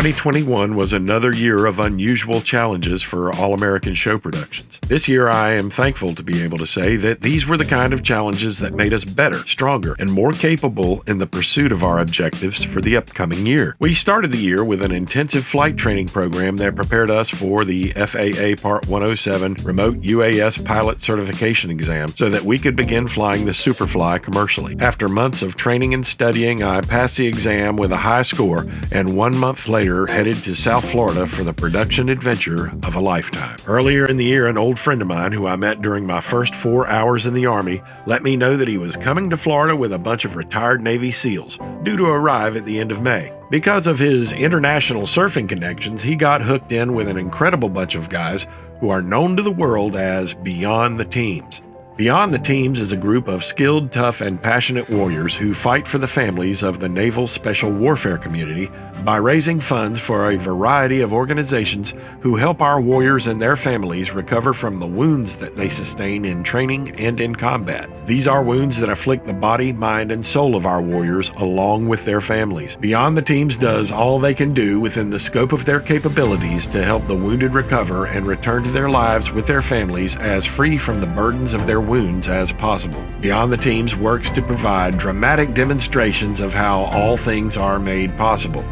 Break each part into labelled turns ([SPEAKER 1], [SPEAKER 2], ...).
[SPEAKER 1] 2021 was another year of unusual challenges for All-American Show Productions. This year, I am thankful to be able to say that these were the kind of challenges that made us better, stronger, and more capable in the pursuit of our objectives for the upcoming year. We started the year with an intensive flight training program that prepared us for the FAA Part 107 Remote UAS Pilot Certification Exam so that we could begin flying the Superfly commercially. After months of training and studying, I passed the exam with a high score and 1 month later headed to South Florida for the production adventure of a lifetime. Earlier in the year, an old friend of mine who I met during my first 4 hours in the Army let me know that he was coming to Florida with a bunch of retired Navy SEALs, due to arrive at the end of May. Because of his international surfing connections, he got hooked in with an incredible bunch of guys who are known to the world as Beyond the Teams. Beyond the Teams is a group of skilled, tough, and passionate warriors who fight for the families of the Naval Special Warfare community by raising funds for a variety of organizations who help our warriors and their families recover from the wounds that they sustain in training and in combat. These are wounds that afflict the body, mind, and soul of our warriors along with their families. Beyond the Teams does all they can do within the scope of their capabilities to help the wounded recover and return to their lives with their families as free from the burdens of their wounds as possible. Beyond the Teams works to provide dramatic demonstrations of how all things are made possible.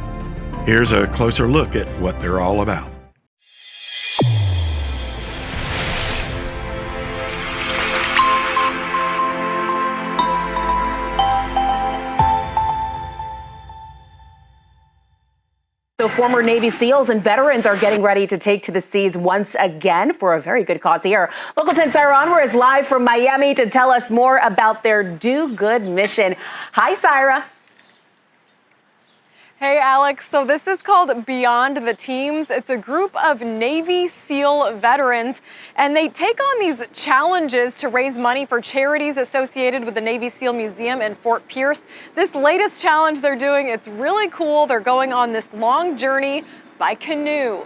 [SPEAKER 1] Here's a closer look at what they're all about.
[SPEAKER 2] So former Navy SEALs and veterans are getting ready to take to the seas once again for a very good cause here. Local 10 Syra Onwar is live from Miami to tell us more about their Do Good mission. Hi, Syra.
[SPEAKER 3] Hey, Alex. So this is called Beyond the Teams. It's a group of Navy SEAL veterans, and they take on these challenges to raise money for charities associated with the Navy SEAL Museum in Fort Pierce. This latest challenge they're doing, it's really cool. They're going on this long journey by canoe.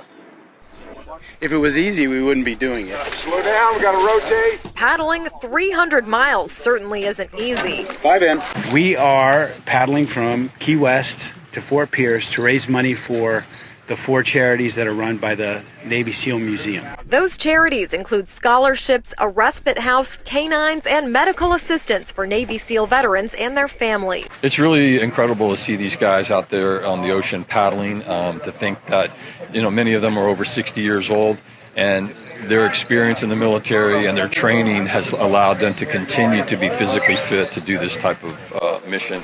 [SPEAKER 4] If it was easy, we wouldn't be doing it.
[SPEAKER 5] Slow down, we gotta rotate.
[SPEAKER 3] Paddling 300 miles certainly isn't easy.
[SPEAKER 4] 5 in.
[SPEAKER 6] We are paddling from Key West to Fort Pierce to raise money for the 4 charities that are run by the Navy SEAL Museum.
[SPEAKER 3] Those charities include scholarships, a respite house, canines, and medical assistance for Navy SEAL veterans and their families.
[SPEAKER 7] It's really incredible to see these guys out there on the ocean paddling, to think that, many of them are over 60 years old, and their experience in the military and their training has allowed them to continue to be physically fit to do this type of mission.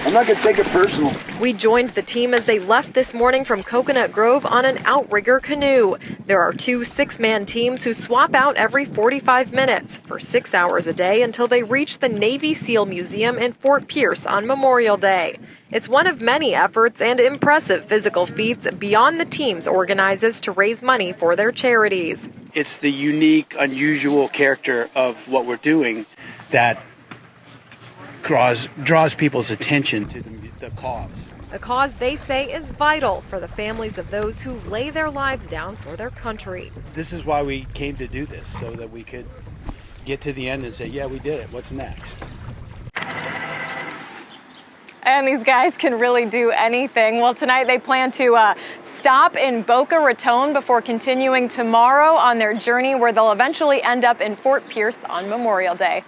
[SPEAKER 5] I'm not gonna take it personal.
[SPEAKER 3] We joined the team as they left this morning from Coconut Grove on an outrigger canoe. There are 2 6-man teams who swap out every 45 minutes for 6 hours a day until they reach the Navy SEAL Museum in Fort Pierce on Memorial Day. It's one of many efforts and impressive physical feats Beyond the Teams organizes to raise money for their charities.
[SPEAKER 6] It's the unique, unusual character of what we're doing that draws people's attention to the cause.
[SPEAKER 3] A cause they say is vital for the families of those who lay their lives down for their country.
[SPEAKER 6] This is why we came to do this, so that we could get to the end and say, yeah, we did it. What's next?
[SPEAKER 3] And these guys can really do anything. Well, tonight they plan to stop in Boca Raton before continuing tomorrow on their journey where they'll eventually end up in Fort Pierce on Memorial Day.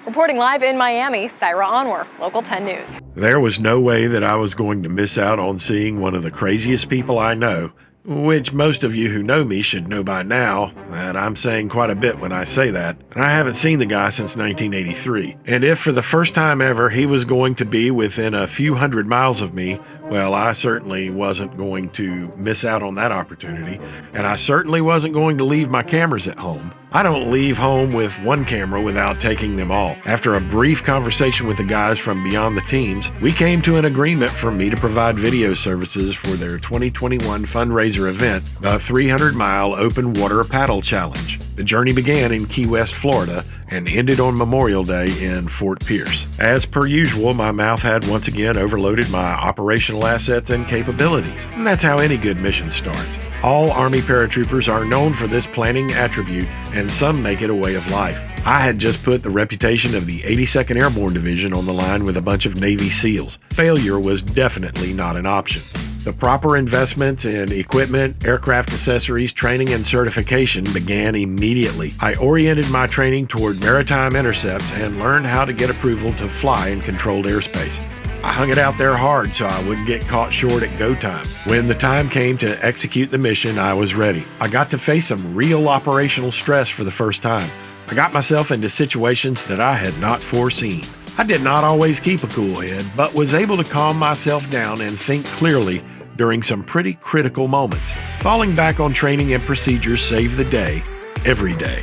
[SPEAKER 3] Reporting live in Miami, Syra Onwar, Local 10 News.
[SPEAKER 1] There was no way that I was going to miss out on seeing one of the craziest people I know, which most of you who know me should know by now that I'm saying quite a bit when I say that. And I haven't seen the guy since 1983. And if for the first time ever he was going to be within a few hundred miles of me, well, I certainly wasn't going to miss out on that opportunity. And I certainly wasn't going to leave my cameras at home. I don't leave home with one camera without taking them all. After a brief conversation with the guys from Beyond the Teams, we came to an agreement for me to provide video services for their 2021 fundraiser event, the 300-mile Open Water Paddle Challenge. The journey began in Key West, Florida, and ended on Memorial Day in Fort Pierce. As per usual, my mouth had once again overloaded my operational assets and capabilities. And that's how any good mission starts. All Army paratroopers are known for this planning attribute, and some make it a way of life. I had just put the reputation of the 82nd Airborne Division on the line with a bunch of Navy SEALs. Failure was definitely not an option. The proper investments in equipment, aircraft accessories, training, and certification began immediately. I oriented my training toward maritime intercepts and learned how to get approval to fly in controlled airspace. I hung it out there hard so I wouldn't get caught short at go time. When the time came to execute the mission, I was ready. I got to face some real operational stress for the first time. I got myself into situations that I had not foreseen. I did not always keep a cool head, but was able to calm myself down and think clearly during some pretty critical moments. Falling back on training and procedures saved the day, every day.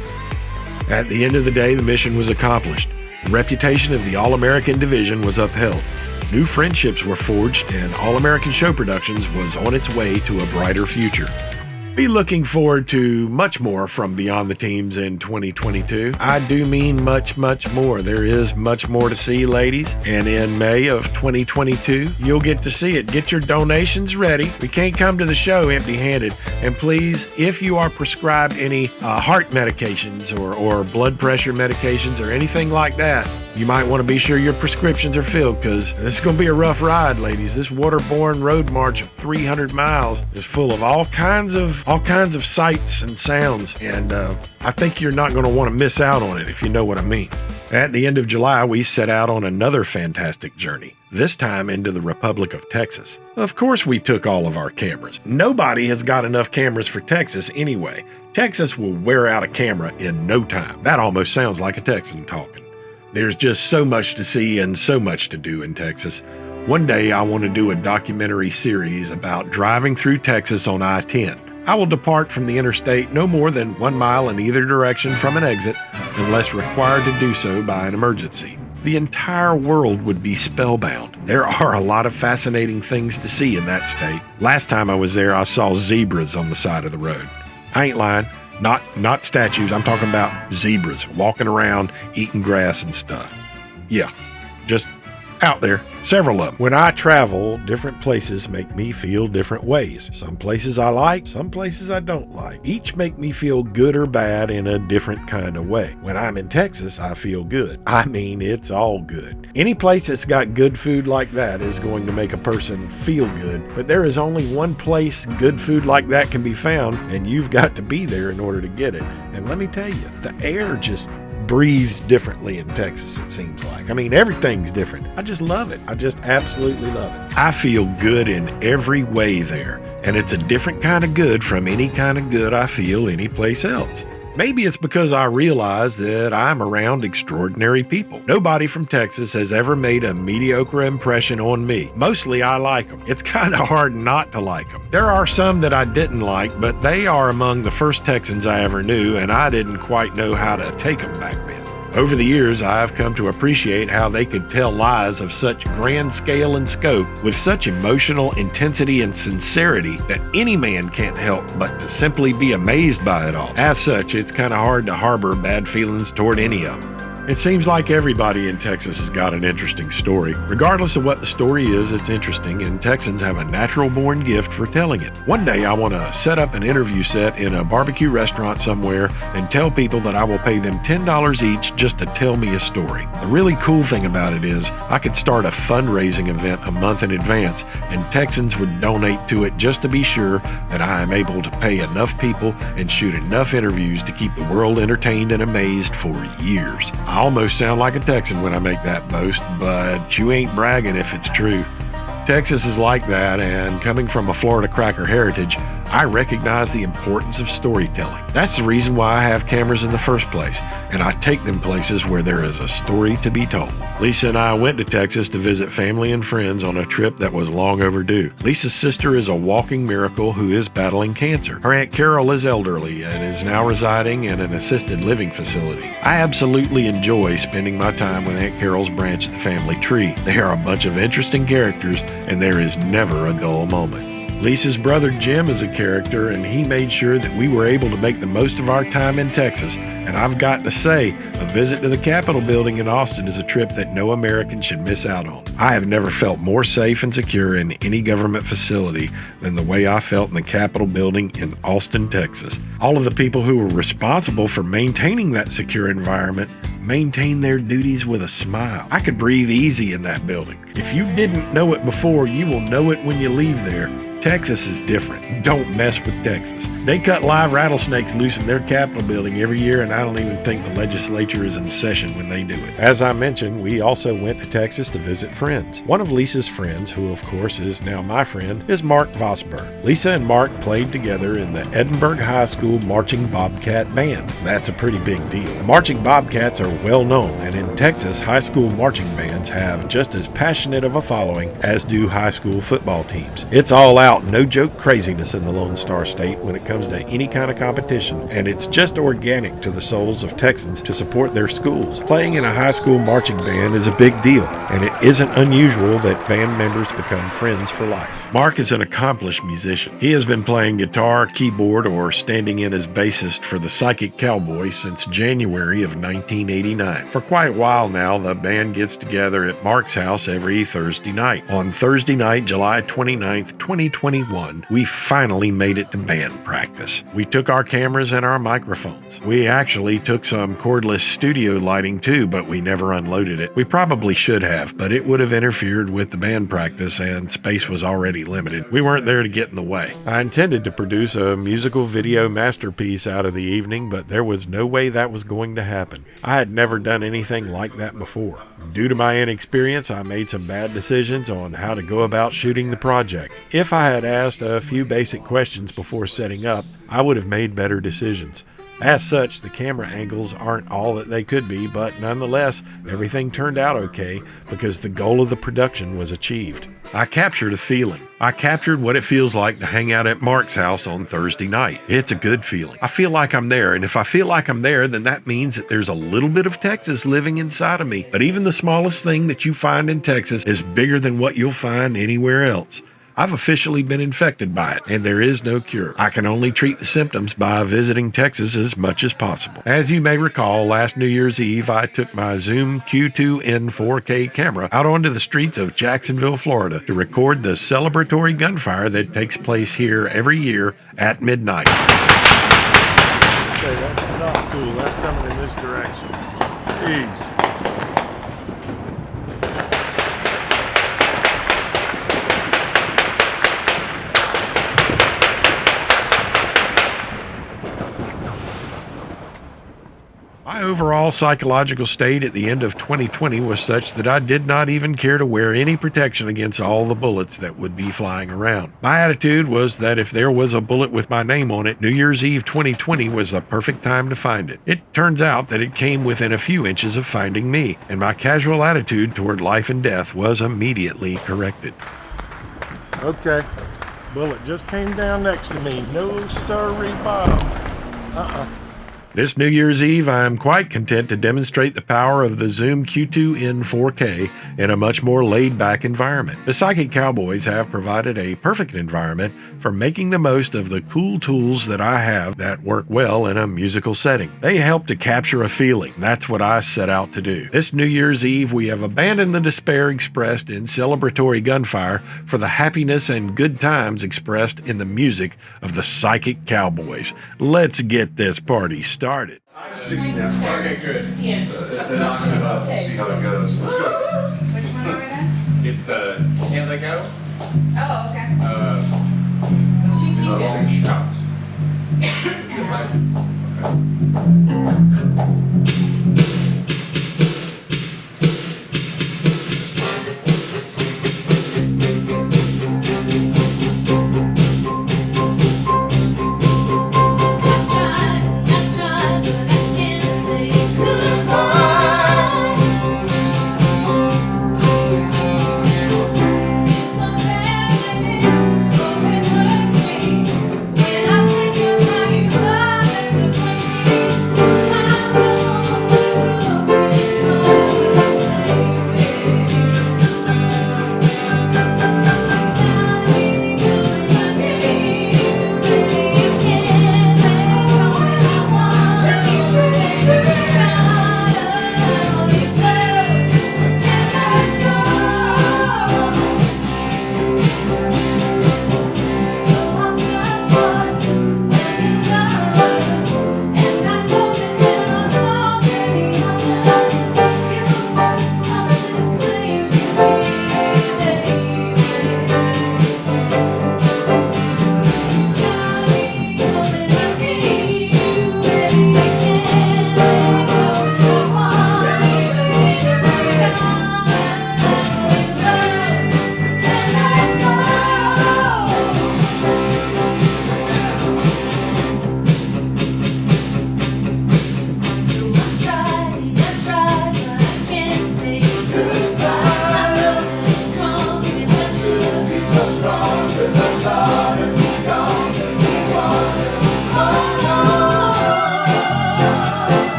[SPEAKER 1] At the end of the day, the mission was accomplished. The reputation of the All-American Division was upheld. New friendships were forged, and All-American Show Productions was on its way to a brighter future. Be looking forward to much more from Beyond the Teams in 2022. I do mean much, much more. There is much more to see, ladies. And in May of 2022, you'll get to see it. Get your donations ready. We can't come to the show empty-handed. And please, if you are prescribed any heart medications or blood pressure medications or anything like that, you might want to be sure your prescriptions are filled, because this is going to be a rough ride, ladies. This waterborne road march of 300 miles is full of all kinds of sights and sounds, and I think you're not going to want to miss out on it, if you know what I mean. At the end of July, we set out on another fantastic journey, this time into the Republic of Texas. Of course, we took all of our cameras. Nobody has got enough cameras for Texas anyway. Texas will wear out a camera in no time. That almost sounds like a Texan talking. There's just so much to see and so much to do in Texas. One day I want to do a documentary series about driving through Texas on I-10. I will depart from the interstate no more than 1 mile in either direction from an exit unless required to do so by an emergency. The entire world would be spellbound. There are a lot of fascinating things to see in that state. Last time I was there, I saw zebras on the side of the road. I ain't lying. Not statues. I'm talking about zebras walking around, eating grass and stuff. Yeah, just out there. Several of them. When I travel, different places make me feel different ways. Some places I like, some places I don't like. Each make me feel good or bad in a different kind of way. When I'm in Texas, I feel good. I mean, it's all good. Any place that's got good food like that is going to make a person feel good, but there is only one place good food like that can be found, and you've got to be there in order to get it. And let me tell you, the air just breathes differently in Texas, it seems like. I mean, everything's different. I just love it. I just absolutely love it. I feel good in every way there, and it's a different kind of good from any kind of good I feel anyplace else. Maybe it's because I realize that I'm around extraordinary people. Nobody from Texas has ever made a mediocre impression on me. Mostly I like them. It's kind of hard not to like them. There are some that I didn't like, but they are among the first Texans I ever knew, and I didn't quite know how to take them back then. Over the years, I have come to appreciate how they could tell lies of such grand scale and scope with such emotional intensity and sincerity that any man can't help but to simply be amazed by it all. As such, it's kind of hard to harbor bad feelings toward any of them. It seems like everybody in Texas has got an interesting story. Regardless of what the story is, it's interesting, and Texans have a natural-born gift for telling it. One day, I want to set up an interview set in a barbecue restaurant somewhere and tell people that I will pay them $10 each just to tell me a story. The really cool thing about it is I could start a fundraising event a month in advance, and Texans would donate to it just to be sure that I am able to pay enough people and shoot enough interviews to keep the world entertained and amazed for years. I almost sound like a Texan when I make that boast, but you ain't bragging if it's true. Texas is like that, and coming from a Florida cracker heritage, I recognize the importance of storytelling. That's the reason why I have cameras in the first place, and I take them places where there is a story to be told. Lisa and I went to Texas to visit family and friends on a trip that was long overdue. Lisa's sister is a walking miracle who is battling cancer. Her Aunt Carol is elderly and is now residing in an assisted living facility. I absolutely enjoy spending my time with Aunt Carol's branch of the family tree. They are a bunch of interesting characters, and there is never a dull moment. Lisa's brother Jim is a character, and he made sure that we were able to make the most of our time in Texas. And I've got to say, a visit to the Capitol building in Austin is a trip that no American should miss out on. I have never felt more safe and secure in any government facility than the way I felt in the Capitol building in Austin, Texas. All of the people who were responsible for maintaining that secure environment maintain their duties with a smile. I could breathe easy in that building. If you didn't know it before, you will know it when you leave there. Texas is different. Don't mess with Texas. They cut live rattlesnakes loose in their Capitol building every year, and I don't even think the legislature is in session when they do it. As I mentioned, we also went to Texas to visit friends. One of Lisa's friends, who of course is now my friend, is Mark Vosberg. Lisa and Mark played together in the Edinburgh High School Marching Bobcat Band. That's a pretty big deal. The Marching Bobcats are well known, and in Texas, high school marching bands have just as passionate of a following as do high school football teams. It's all out, no joke craziness in the Lone Star State when it comes to any kind of competition, and it's just organic to the souls of Texans to support their schools. Playing in a high school marching band is a big deal, and it isn't unusual that band members become friends for life. Mark is an accomplished musician. He has been playing guitar, keyboard, or standing in as bassist for the Psychic Cowboys since January of 1989. For quite a while now, the band gets together at Mark's house every Thursday night. On Thursday night, July 29th, 2021, we finally made it to band practice. We took our cameras and our microphones. We actually took some cordless studio lighting too, but we never unloaded it. We probably should have, but it would have interfered with the band practice and space was already limited. We weren't there to get in the way. I intended to produce a musical video masterpiece out of the evening, but there was no way that was going to happen. I had never done anything like that before. Due to my inexperience, I made some bad decisions on how to go about shooting the project. If I had asked a few basic questions before setting up, I would have made better decisions. As such, the camera angles aren't all that they could be, but nonetheless, everything turned out okay because the goal of the production was achieved. I captured a feeling. I captured what it feels like to hang out at Mark's house on Thursday night. It's a good feeling. I feel like I'm there, and if I feel like I'm there, then that means that there's a little bit of Texas living inside of me. But even the smallest thing that you find in Texas is bigger than what you'll find anywhere else. I've officially been infected by it, and there is no cure. I can only treat the symptoms by visiting Texas as much as possible. As you may recall, last New Year's Eve, I took my Zoom Q2N 4K camera out onto the streets of Jacksonville, Florida, to record the celebratory gunfire that takes place here every year at midnight.
[SPEAKER 8] Okay, that's not cool. That's coming in this direction. Jeez.
[SPEAKER 1] My overall psychological state at the end of 2020 was such that I did not even care to wear any protection against all the bullets that would be flying around. My attitude was that if there was a bullet with my name on it, New Year's Eve 2020 was the perfect time to find it. It turns out that it came within a few inches of finding me, and my casual attitude toward life and death was immediately corrected.
[SPEAKER 8] Okay. Bullet just came down next to me. No sirree bottom.
[SPEAKER 1] This New Year's Eve, I am quite content to demonstrate the power of the Zoom Q2N 4K in a much more laid-back environment. The Psychic Cowboys have provided a perfect environment for making the most of the cool tools that I have that work well in a musical setting. They help to capture a feeling. That's what I set out to do. This New Year's Eve, we have abandoned the despair expressed in celebratory gunfire for the happiness and good times expressed in the music of the Psychic Cowboys. Let's get this party started.
[SPEAKER 9] Okay, good. Then I'll come up and see how it goes. Let's go.
[SPEAKER 10] Which one are we at?
[SPEAKER 9] It's the Can They Go?
[SPEAKER 10] Oh, okay. She
[SPEAKER 9] The long
[SPEAKER 10] teaches.
[SPEAKER 9] shot.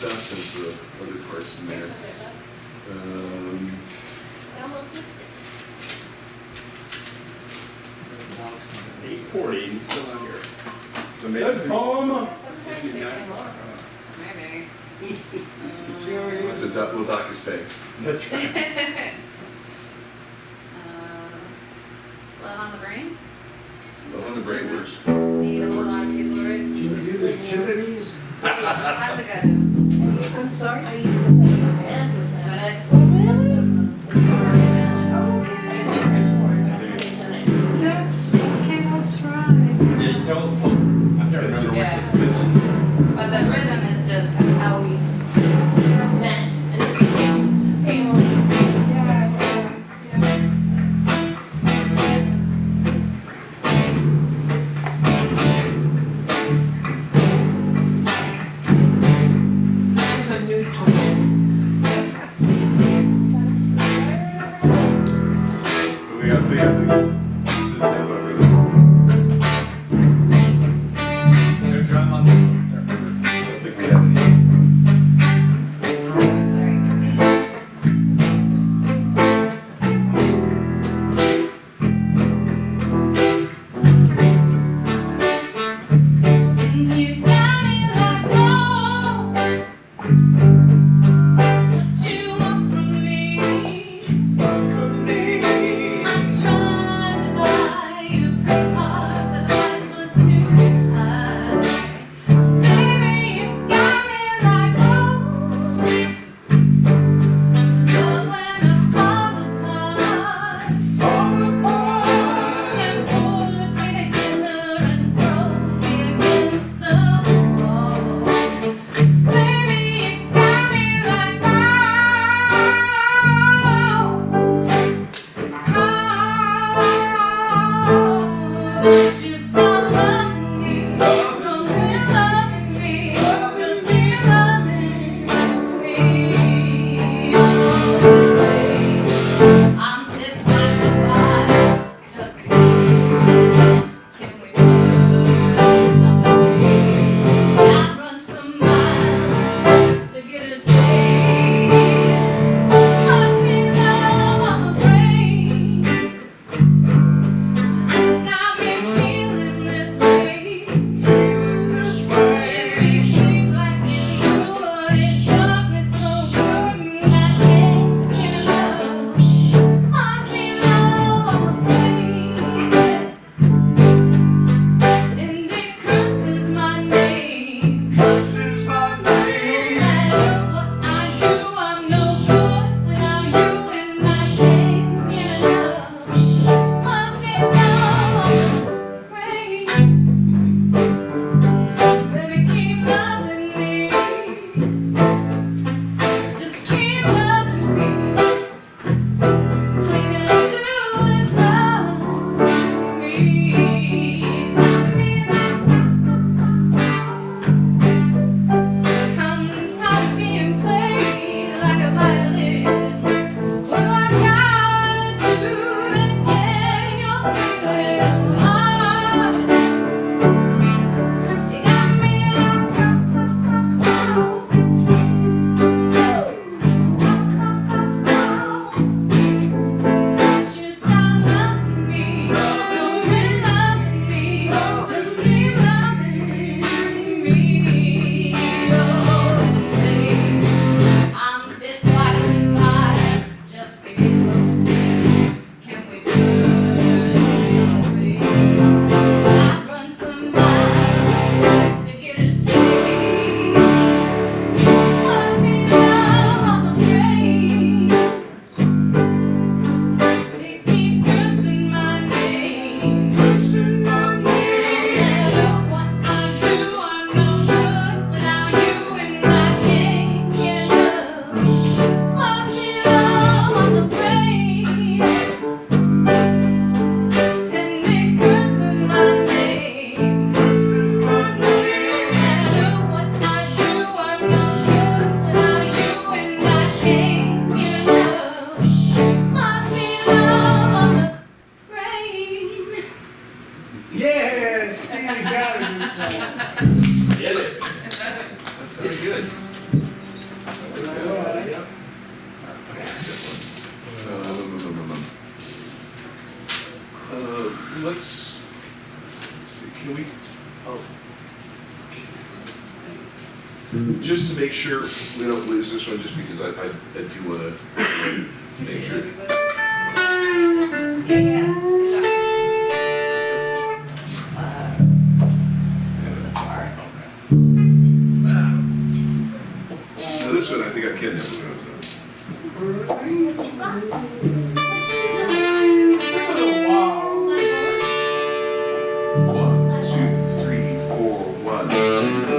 [SPEAKER 9] stuff as the other parts in there.
[SPEAKER 10] Almost missed it.
[SPEAKER 9] 840, he's still on here. So maybe
[SPEAKER 5] That's home.
[SPEAKER 10] Sometimes they say more. Maybe.
[SPEAKER 9] we'll dock his pay.
[SPEAKER 8] That's right.
[SPEAKER 10] Love on the brain?
[SPEAKER 9] Love on the brain works.
[SPEAKER 10] Need a whole lot of people, right?
[SPEAKER 8] Can you do the activities?
[SPEAKER 10] How's it going?
[SPEAKER 11] I'm sorry? I used to play band with
[SPEAKER 10] Is
[SPEAKER 11] them.
[SPEAKER 10] that it?
[SPEAKER 11] Oh, really? That's, okay, that's right.
[SPEAKER 6] Yeah, you tell them. I can't remember
[SPEAKER 10] Yeah.
[SPEAKER 6] which is.
[SPEAKER 10] But the rhythm is just.
[SPEAKER 11] That's how we met and it became family. Yeah, yeah. This is a new toy.
[SPEAKER 9] We got the tip over there.
[SPEAKER 6] No drum on this.
[SPEAKER 9] I don't think we have any.
[SPEAKER 10] And you got me like, oh, what you want from me? I'm trying to buy you a pretty heart, but the price was too high. Baby, you got me like, oh, love when I fall apart. You can hold me together and throw me against the wall. Baby, you got me like, don't you stop loving me? Don't quit loving me. Just keep loving me. I'm this kind of vibe, just to get this. Can we burn something? I'd run for miles just to get a taste. Must be love on the brain. It's got me feeling this way. It makes me like it's true, but it does me so good and I can't get enough. Must be love on the brain. And it curses my name. No matter what I do, I'm no good without you, and I can't get enough. Must be love on the brain. Baby, keep loving me. Just keep loving me. All you gotta do is love me. I'm tired of being played like a violin. What do I gotta do to get your feeling heart? You got me Don't you stop loving me. Don't quit loving me. Just keep loving me. Oh, baby, I'm this wide with fire just to get close to you. Can we burn something? I'd run for miles just to get a taste. Must be love on the brain. It keeps cursing my name. No matter what I do, I'm no good without you, and I can't get enough. Must be love on the brain. And it curses my name. No matter what I do, I'm no good without you, and I can't get enough. Must be love on the brain.
[SPEAKER 5] Yeah, Stevie got it.
[SPEAKER 9] Get it. That's so good. Just to make sure we don't lose this one, just because I do want to make sure. Now this one I think I can have one, two, three, four, 1, 2,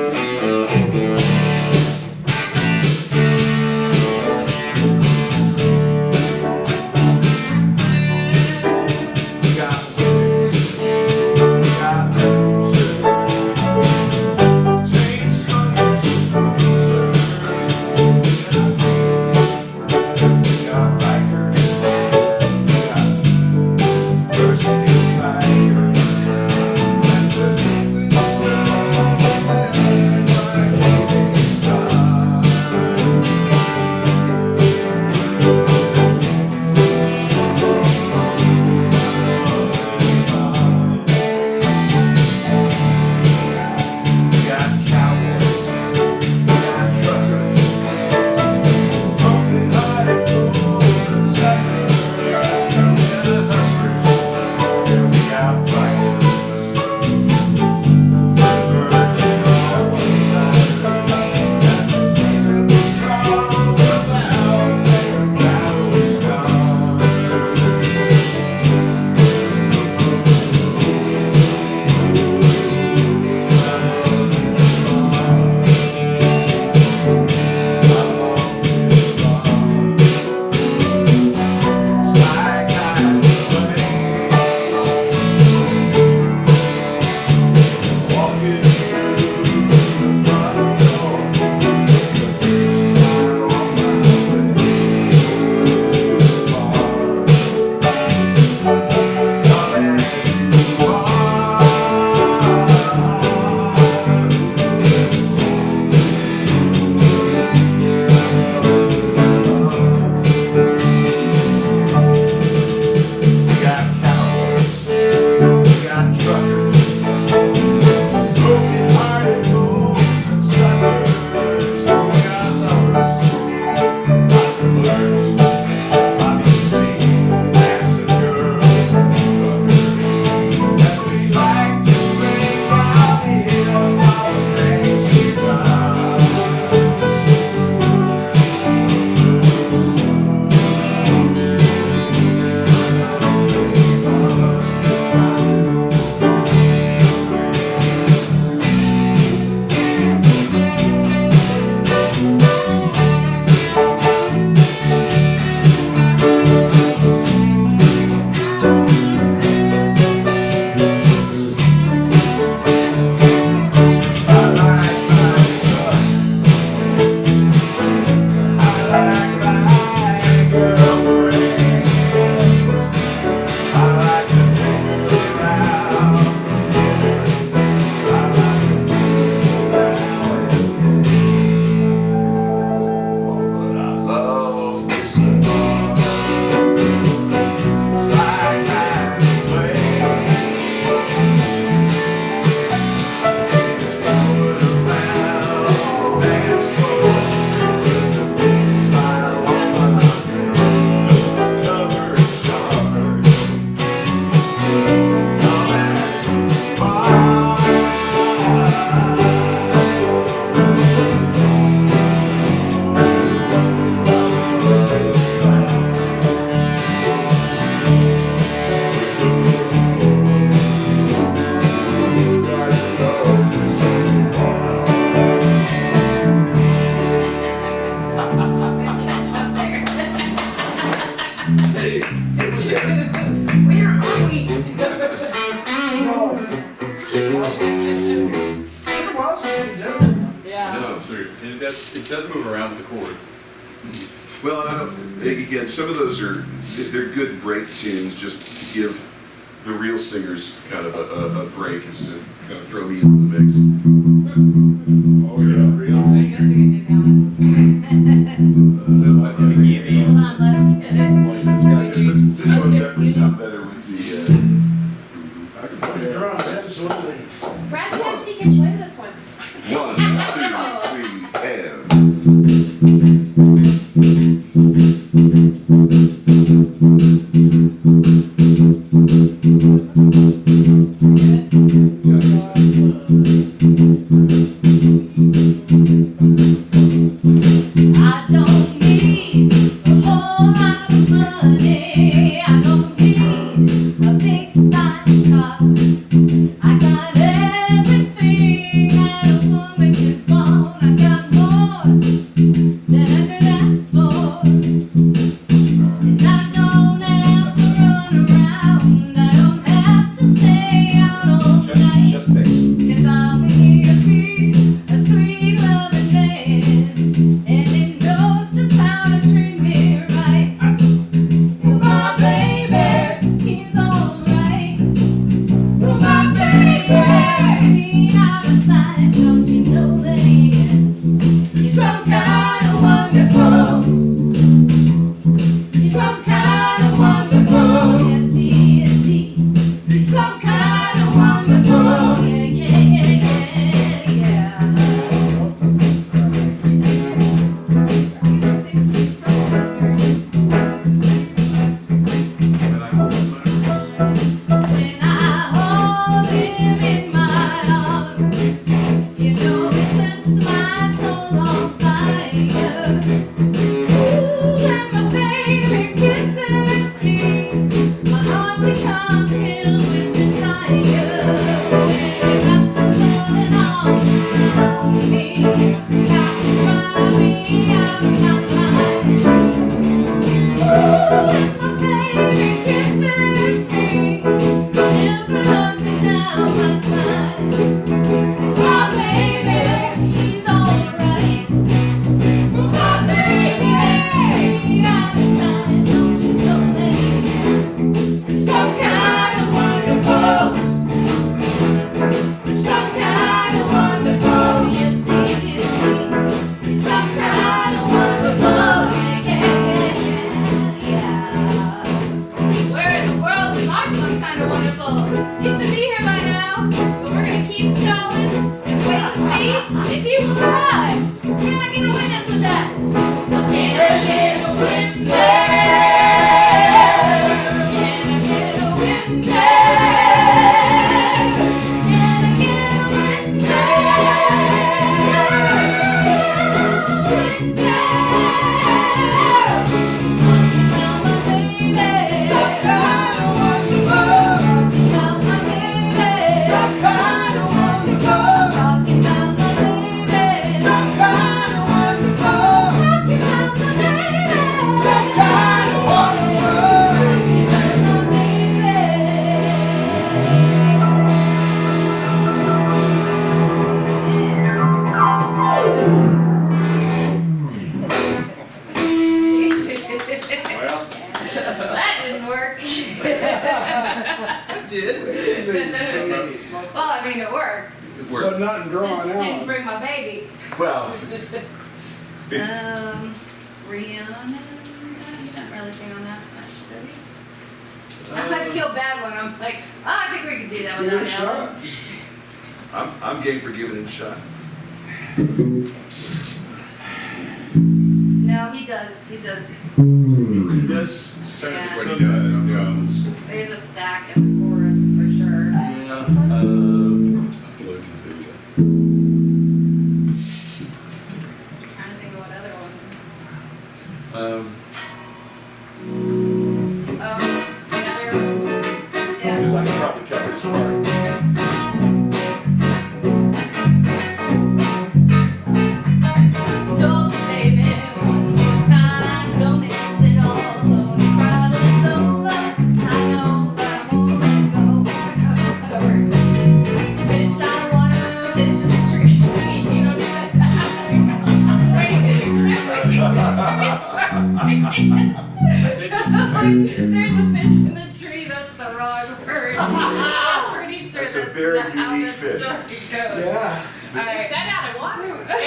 [SPEAKER 12] true. And it does move around with the chords.
[SPEAKER 9] Well, I don't, again, some of those they're good break tunes just to give the real singers kind of a break, is to kind of throw me into the mix.
[SPEAKER 12] Oh yeah, real
[SPEAKER 10] I guess I can do that one. Hold on, let him get it.
[SPEAKER 9] This one definitely sounds better with the.
[SPEAKER 8] I can play the drums, absolutely.
[SPEAKER 11] can play this one.
[SPEAKER 9] 1, 2, 3, and.
[SPEAKER 10] I don't need a whole lot of money. I don't need a big fine car. I got everything that a woman can want. I got more than I could ask for. And I don't have to run around. I don't have to stay out all night. 'Cause I'll be a sweet loving man. And it knows just how to treat me right. So my baby, he's alright. So my baby, ain't out of sight. Don't you know that he is? He's some kind of wonderful. He's some kind of wonderful. Yes, he is. He's some kind of wonderful. Yeah, yeah, yeah, yeah, yeah. When I hold him in my arms, you know he sets my soul on fire. Ooh, and my baby kisses me, my heart becomes filled with desire. When he wraps his loving arms around me, got to drive me out of my mind. Ooh, and my baby kisses me, chills run up and down my spine. My baby, he's alright. My baby, ain't out of sight. Don't you know that he is some kind of wonderful? Some kind of wonderful. Yes, he is. He's some kind of wonderful. Yeah, yeah, yeah, yeah, yeah. Where in the world is our some kind of wonderful? He should be here by now, but we're gonna keep going and wait to see if he will arrive. Can I get a witness with that? Can I get a witness? Can I get a witness? Can I get a witness? Talking about my baby. Some kind of wonderful. Talking about my baby. Some kind of wonderful. Talking about my baby. Some kind of wonderful. Talking about my baby. Some kind of wonderful. Talking about my baby. That didn't work.
[SPEAKER 5] It did.
[SPEAKER 10] Well, I mean, it worked.
[SPEAKER 5] So nothing drawn
[SPEAKER 10] Just didn't
[SPEAKER 5] out.
[SPEAKER 10] bring my baby.
[SPEAKER 9] Well,
[SPEAKER 10] Rihanna, he doesn't really sing on that much, does he? I feel bad when I'm like, oh, I think we can do that
[SPEAKER 5] Give it a
[SPEAKER 10] without Ellen.
[SPEAKER 5] shot.
[SPEAKER 9] I'm game for giving it a shot.
[SPEAKER 10] No, he does.
[SPEAKER 9] He does sound
[SPEAKER 10] Yeah.
[SPEAKER 9] what he
[SPEAKER 12] Sometimes,
[SPEAKER 9] does.
[SPEAKER 12] yeah.
[SPEAKER 10] There's a stack in the chorus for sure.
[SPEAKER 9] Yeah.
[SPEAKER 10] Trying to think of what other ones. Yeah.
[SPEAKER 9] Because I can probably cover his part.
[SPEAKER 10] Told you, baby, one more time, don't make me sit all alone and cry when it's over. I know, but I won't let go. Fish out of water, fish in the tree. You don't do that. There's a fish in the tree. That's the wrong word. I'm pretty sure
[SPEAKER 9] That's a
[SPEAKER 10] that's
[SPEAKER 9] very
[SPEAKER 10] not how
[SPEAKER 9] unique
[SPEAKER 10] this
[SPEAKER 9] fish.
[SPEAKER 10] story goes.
[SPEAKER 5] Yeah.
[SPEAKER 10] All right.
[SPEAKER 11] Set out of water.
[SPEAKER 10] Let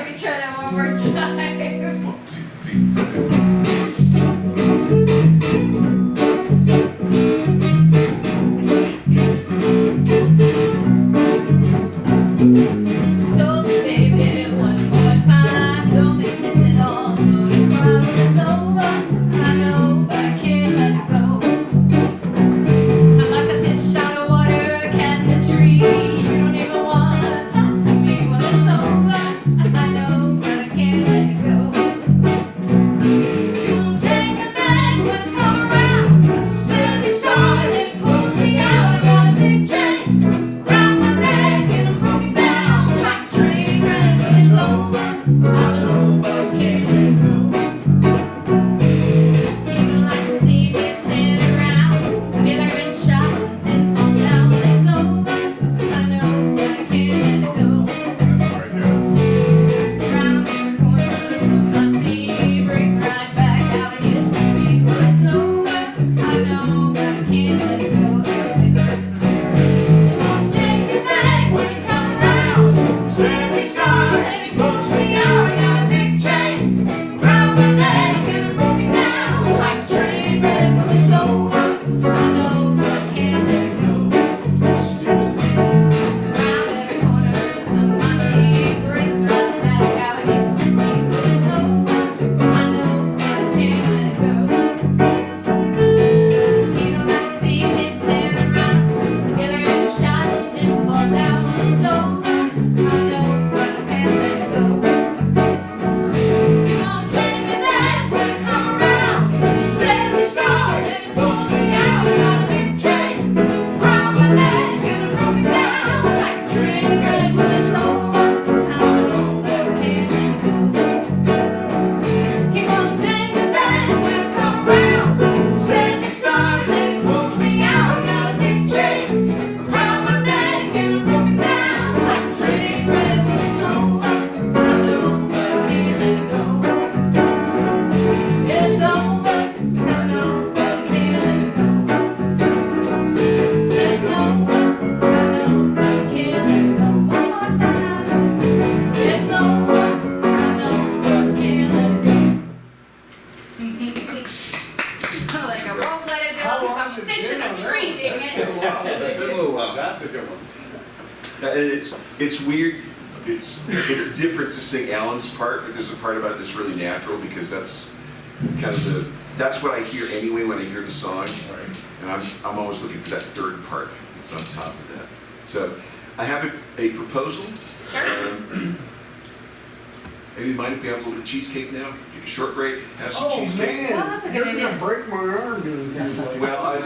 [SPEAKER 10] me try that one more time.
[SPEAKER 9] 1, 2, 3.
[SPEAKER 5] That's a good one.
[SPEAKER 9] And it's weird. It's different to sing Alan's part, but there's a part about it that's really natural because that's kind of that's what I hear anyway when I hear the song. And I'm always looking for that third part that's on top of that. So I have a proposal. Maybe mind if we have a little bit of cheesecake now? Take a short break, have some cheesecake.
[SPEAKER 8] Man,
[SPEAKER 10] Well, that's a good
[SPEAKER 8] you're
[SPEAKER 10] idea.
[SPEAKER 8] gonna break my arm doing things like
[SPEAKER 9] Well, I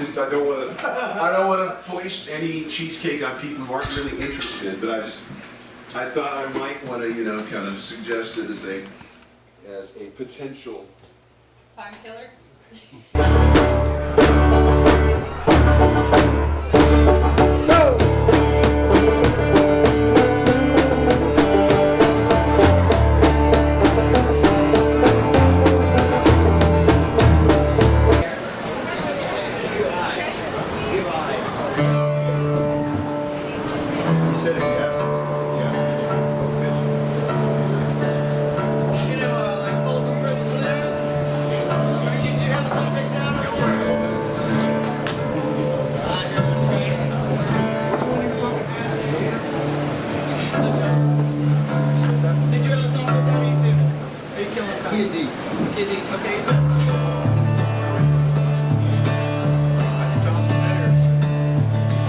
[SPEAKER 9] don't want to foist any cheesecake on people who aren't really interested, but I thought I might want to, kind of suggest it as a potential.
[SPEAKER 10] Time killer.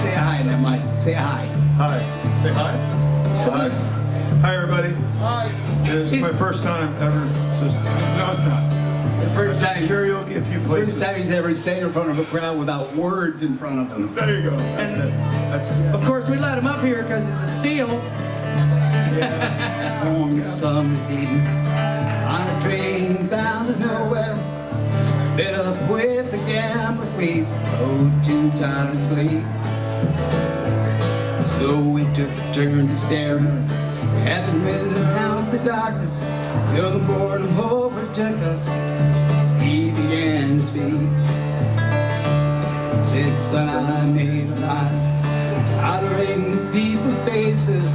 [SPEAKER 6] Say hi there, Mike. Say hi.
[SPEAKER 5] Hi. Say hi. Hi. Hi, everybody. Hi. This is my first time ever. No, it's not.
[SPEAKER 6] First time,
[SPEAKER 5] Karaoke a few places.
[SPEAKER 6] first time he's ever sang in front of a crowd without words in front of him.
[SPEAKER 5] There you go. That's it. That's it.
[SPEAKER 13] Of course, we let him up here because he's a seal.
[SPEAKER 6] On summer's evening, on a train bound to nowhere, bit up with a gambler, we rode too tired to sleep. So we took a turn to staring at the midnight out of the darkness, till the boredom overtook us. He began to speak. Said, son, I made a life out of reading people's faces,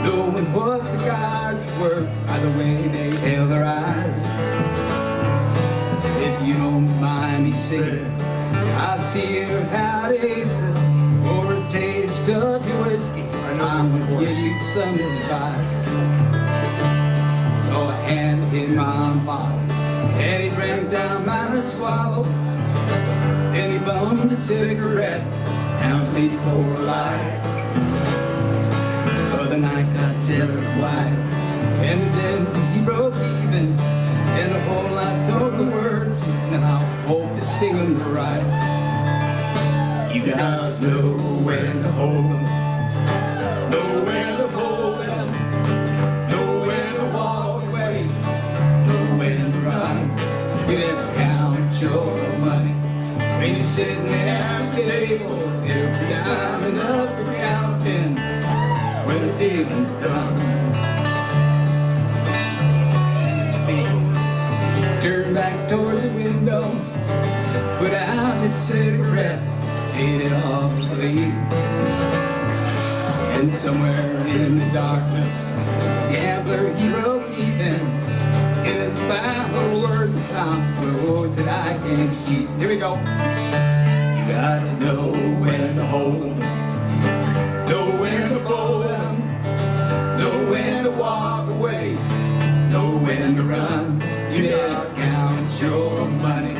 [SPEAKER 6] knowing what the guards were by the way they held their eyes. If you don't mind me saying, I'll see you out aces for a taste of your whiskey. I'm gonna give you some advice. So I handed him my bottle, and he drank down mine and swallowed. Then he bummed a cigarette, and sleep for a light. The night got dead quiet, and then he broke even, and the whole lot told the words, and I hope to sing them right. You got to know when to hold them, know when to hold them, know when to walk away, know when to run. You never count your money when you're sitting at the table. There'll be time enough for counting when the dealing's done. Speaking, he turned back towards the window, put out his cigarette, ate it off his sleeve. And somewhere in the darkness, the gambler, he broke even. In his final words, I found the road that I can't see. Here we go. You got to know when to hold them, know when to fold them, know when to walk away, know when to run. You never count your money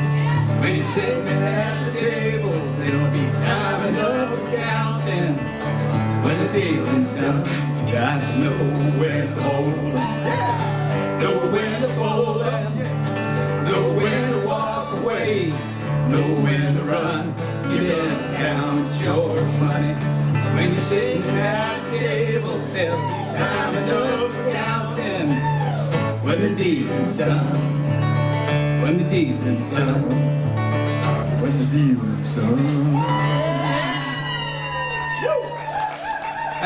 [SPEAKER 6] when you're sitting at the table. There'll be time enough for counting when the dealing's done. You got to know when to hold them, know when to fold them, know when to walk away, know when to run. You never count your money when you're sitting at the table. There'll be time enough for counting when the dealing's done. When the dealing's done. When the dealing's done.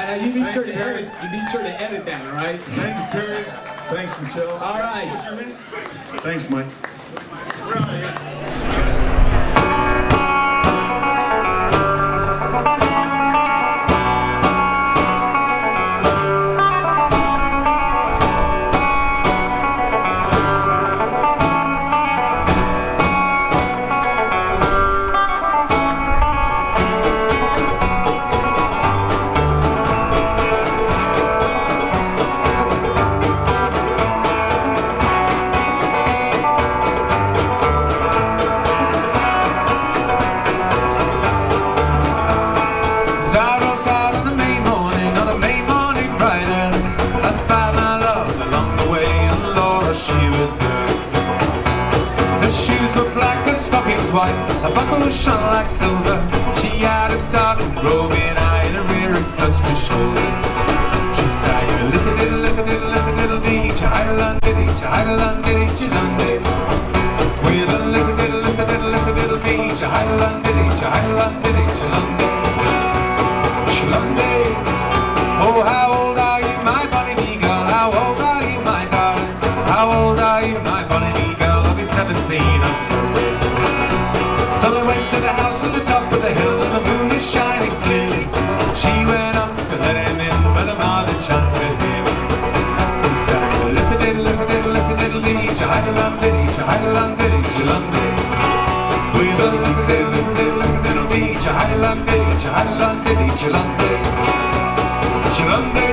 [SPEAKER 6] And you be sure to edit that, all right?
[SPEAKER 5] Thanks, Terry. Thanks, Michelle.
[SPEAKER 6] All right.
[SPEAKER 5] What's your name? Thanks, Mike.
[SPEAKER 14] was white, a buckle shone like silver. She had a dark roving eye and her earrings touched her shoulder. She sang a little diddle, little diddle, little diddle dee, chahidalum-diddy, chahidalum-diddy, chilum-day. With a little diddle, little diddle, little diddle dee, chahidalum-diddy, chahidalum-diddy, chilum-day. Chilum-day. Oh, how old are you, my bonny bee girl? How old are you, my darling? How old are you, my bonny bee girl? I'll be 17 on Sunday. So they went to the house at the top of the hill, and the moon is shining clearly. She went up to let him in, but I'm not a chance to hear him. He sang a lippity lippity lippity lee, chahidalum-diddy, chahidalum-diddy, chilum-day. With a lippity lippity lippity lee, chahidalum-diddy, chahidalum-diddy, chilum-day. Chilum-day.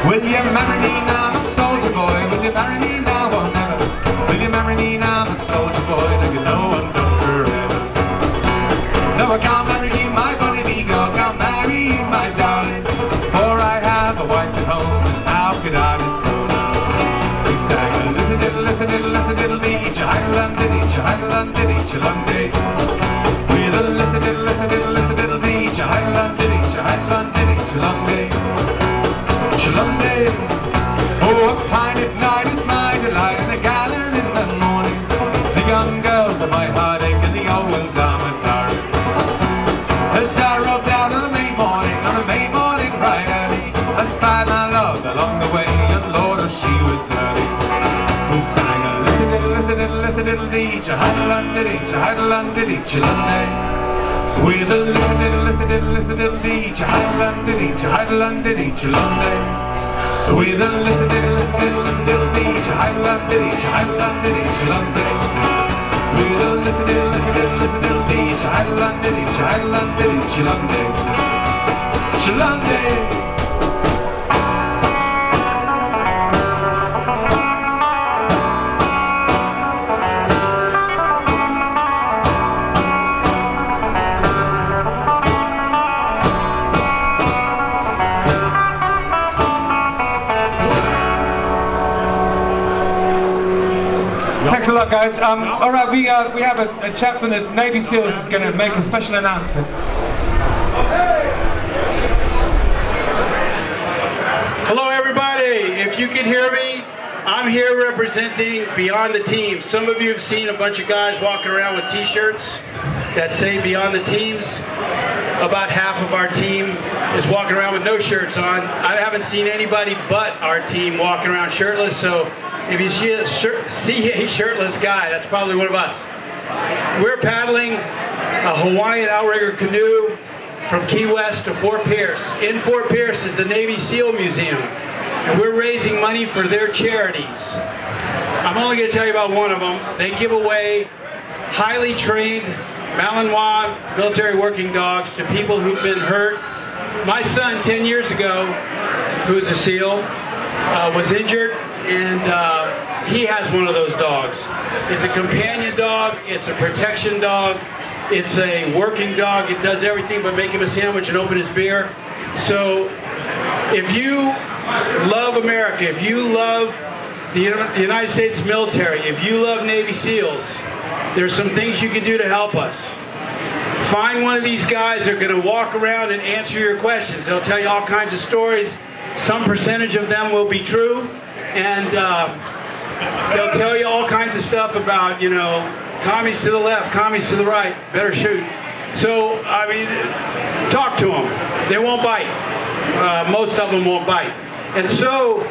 [SPEAKER 14] Will you marry me now, my soldier boy? Will you marry me now or never? Will you marry me now, my soldier boy? Now you know I'm done forever. No, I can't marry you, my bonny bee girl. Can't marry you, my darling, for I have a wife at home, and how could I be so now? We sang a little diddle, little diddle, little diddle dee, chahidalum-diddy, chahidalum-diddy, chilum-day. With a little diddle, little diddle, little diddle dee, chahidalum-diddy, chahidalum-diddy, chilum-day. Chilum-day. Oh, a pint at night is my delight, and a gallon in the morning. The young girls are my heartache, and the old ones are my darling. As I rode down on a May morning bright early, I spied my love along the way, and Lord, oh, she was early. We sang a little diddle, little diddle, little diddle dee, chahidalum-diddy, chahidalum-diddy, chilum-day. With a little diddle, little diddle, little diddle dee, chahidalum-diddy, chahidalum-diddy, chilum-day. With a little diddle, little diddle, little diddle dee, chahidalum-diddy, chahidalum-diddy, chilum-day. With a little diddle, little diddle, little diddle dee, chahidalum-diddy, chahidalum-diddy, chilum-day. Chilum-day. Thanks a lot, guys. All right, we have a chap from the Navy SEALs is going to make a special announcement.
[SPEAKER 15] Hello, everybody. If you can hear me, I'm here representing Beyond the Team. Some of you have seen a bunch of guys walking around with T-shirts that say Beyond the Teams. About half of our team is walking around with no shirts on. I haven't seen anybody but our team walking around shirtless, so if you see a shirtless guy, that's probably one of us. We're paddling a Hawaiian outrigger canoe from Key West to Fort Pierce. In Fort Pierce is the Navy SEAL Museum, and we're raising money for their charities. I'm only going to tell you about one of them. They give away highly trained Malinois military working dogs to people who've been hurt. My son, 10 years ago, who's a SEAL, was injured, and he has one of those dogs. It's a companion dog, it's a protection dog, it's a working dog. It does everything but make him a sandwich and open his beer. So if you love America, if you love the United States military, if you love Navy SEALs, there's some things you can do to help us. Find one of these guys that are going to walk around and answer your questions. They'll tell you all kinds of stories. Some percentage of them will be true, and they'll tell you all kinds of stuff about, you know, commies to the left, commies to the right, better shoot. So, I mean, talk to them. They won't bite. Most of them won't bite. And so,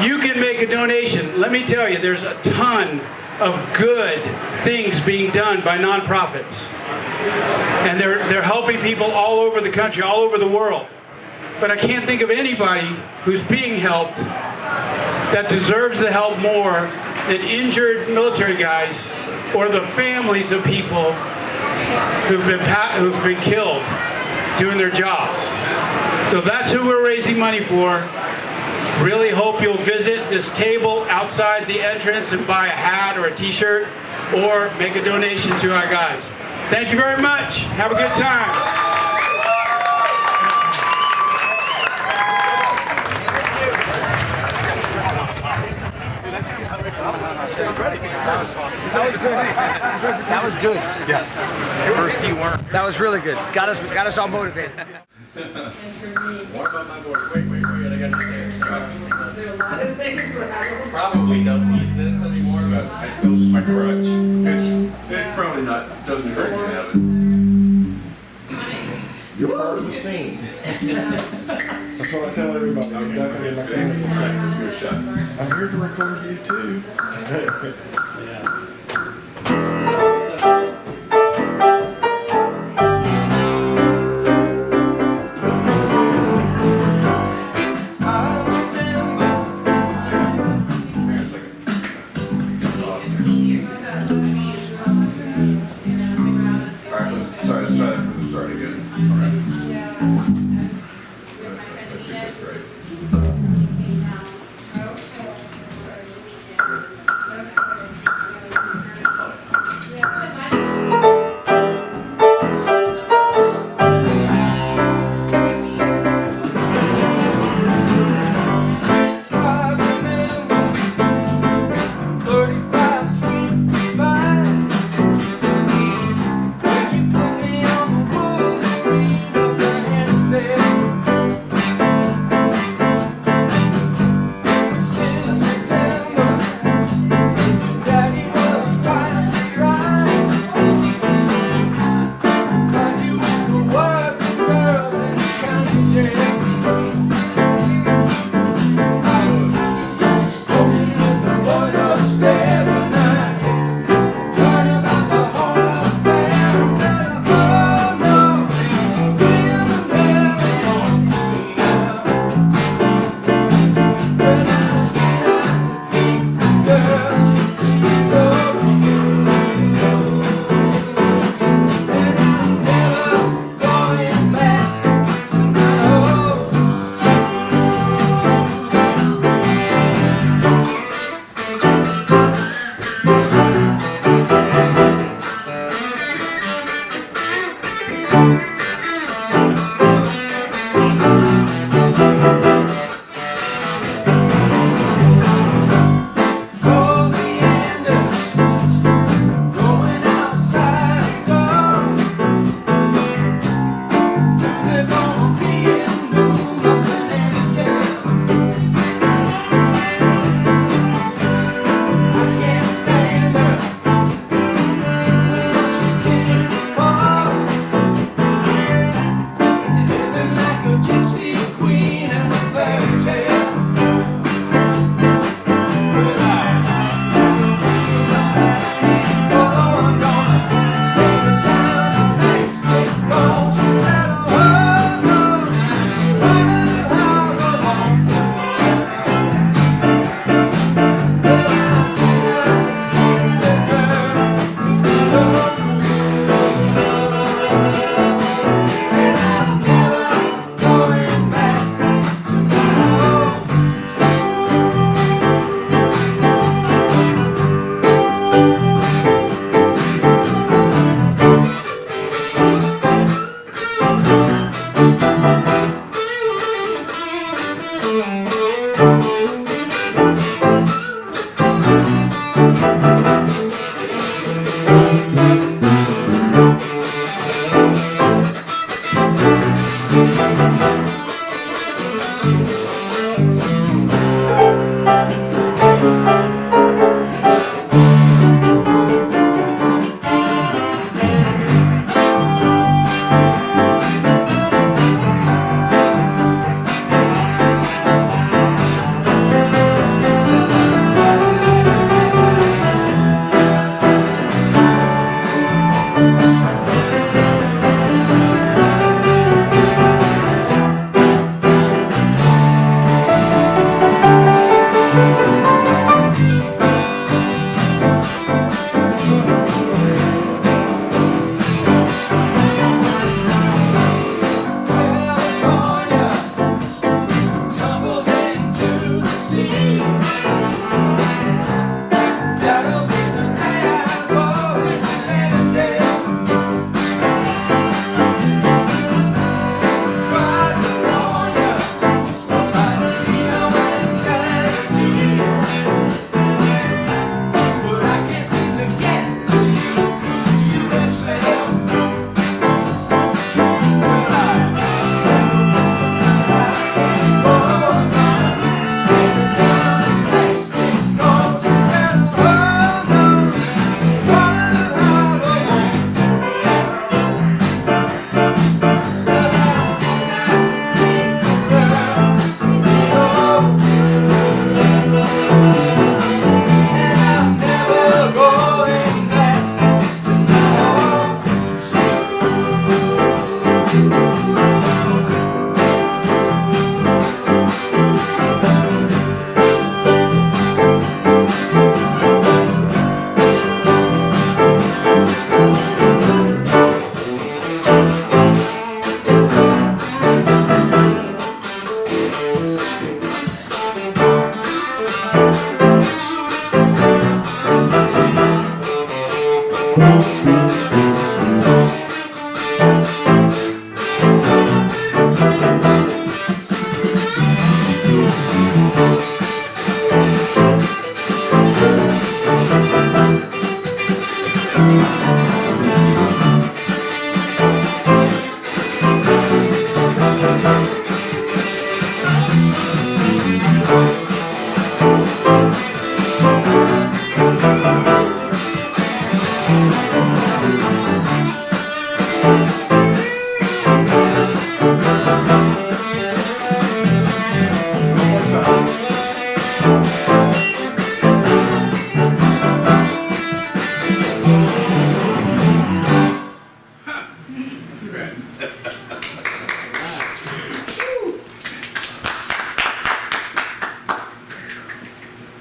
[SPEAKER 15] you can make a donation. Let me tell you, there's a ton of good things being done by nonprofits. And they're helping people all over the country, all over the world. But I can't think of anybody who's being helped that deserves the help more than injured military guys or the families of people who've been killed doing their jobs. So that's who we're raising money for. Really hope you'll visit this table outside the entrance and buy a hat or a t-shirt or make a donation to our guys. Thank you very much. Have a good time.
[SPEAKER 16] That was good. Yeah. First you weren't. That was really good. Got us all motivated.
[SPEAKER 12] What about my board? Wait, I got to say. Probably don't need this anymore, but I still use my crutch.
[SPEAKER 9] It probably doesn't hurt to have it.
[SPEAKER 8] You're part of the scene. That's what I tell everybody. I'm definitely in my family. I'm here to record you too.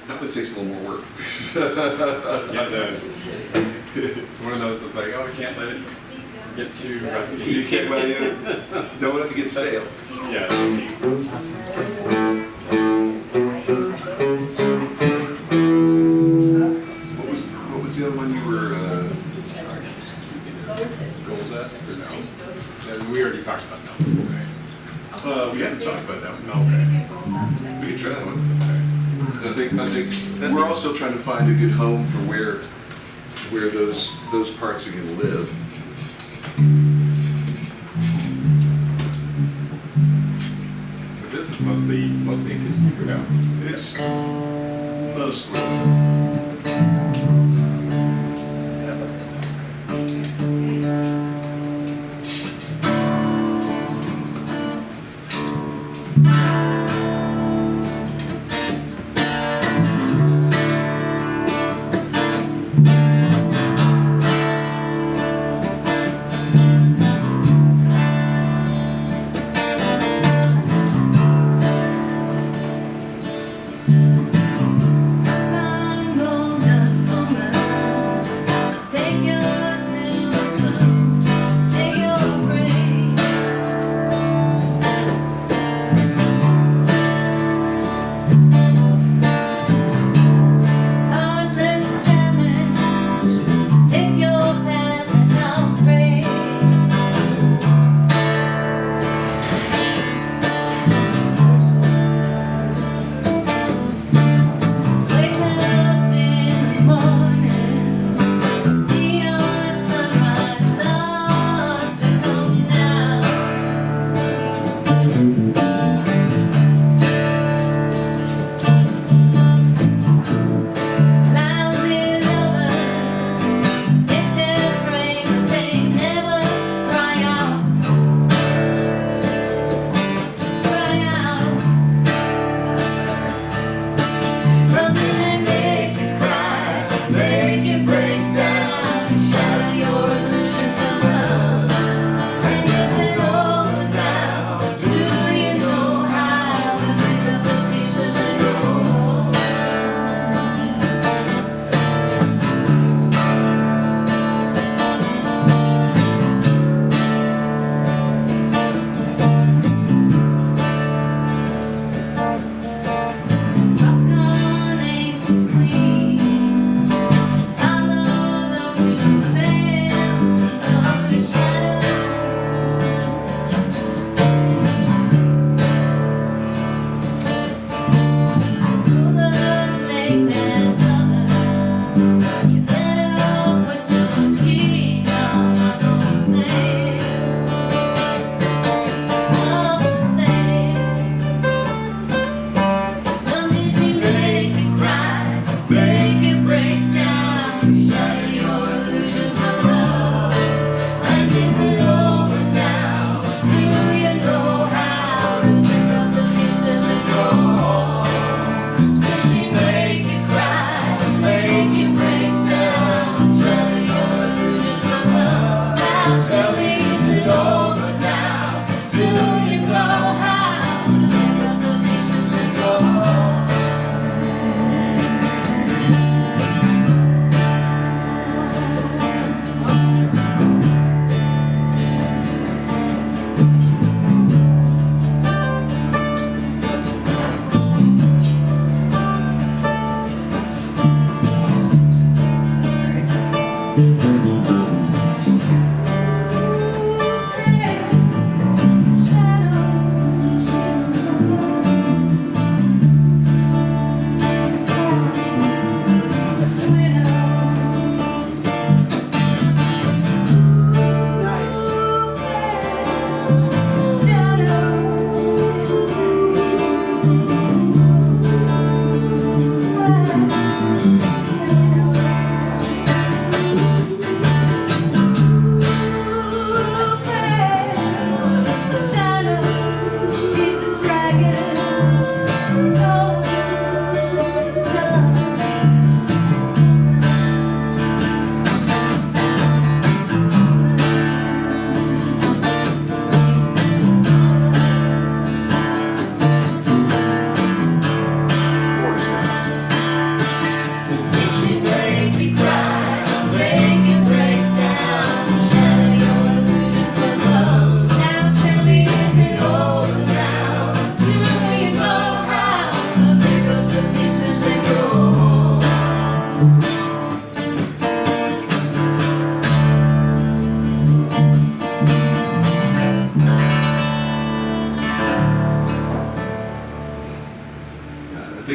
[SPEAKER 9] That one takes a little more work.
[SPEAKER 12] Yeah, it's one of those that's like, oh, we can't let it get too rusty.
[SPEAKER 9] You can't let it, don't want it to get stale.
[SPEAKER 12] Yeah.
[SPEAKER 9] What was the other one you were?
[SPEAKER 12] Gold dust or no? Yeah, we already talked about that one. Okay.
[SPEAKER 9] We haven't talked about that one.
[SPEAKER 12] No, okay.
[SPEAKER 9] We can try that one. I think we're also trying to find a good home for where those parts are going to live.
[SPEAKER 12] But this is mostly acoustic or no?
[SPEAKER 9] It's mostly.
[SPEAKER 10] Gone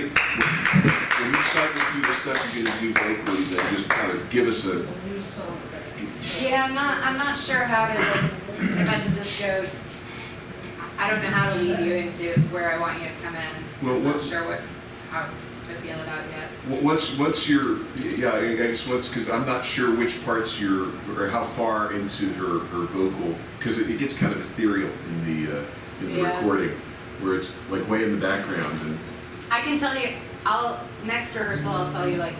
[SPEAKER 9] when you cycle through the stuff you're gonna do locally, then just kind of give us a.
[SPEAKER 10] Yeah, I'm not sure how to, like, if I should just go, I don't know how to lead you into where I want you to come in.
[SPEAKER 9] Well,
[SPEAKER 10] I'm not sure how to feel it out yet.
[SPEAKER 9] What's your, yeah, I guess because I'm not sure which parts or how far into her vocal, because it gets kind of ethereal in the recording, where it's like way in the background. And
[SPEAKER 10] I can tell you, next rehearsal I'll tell you like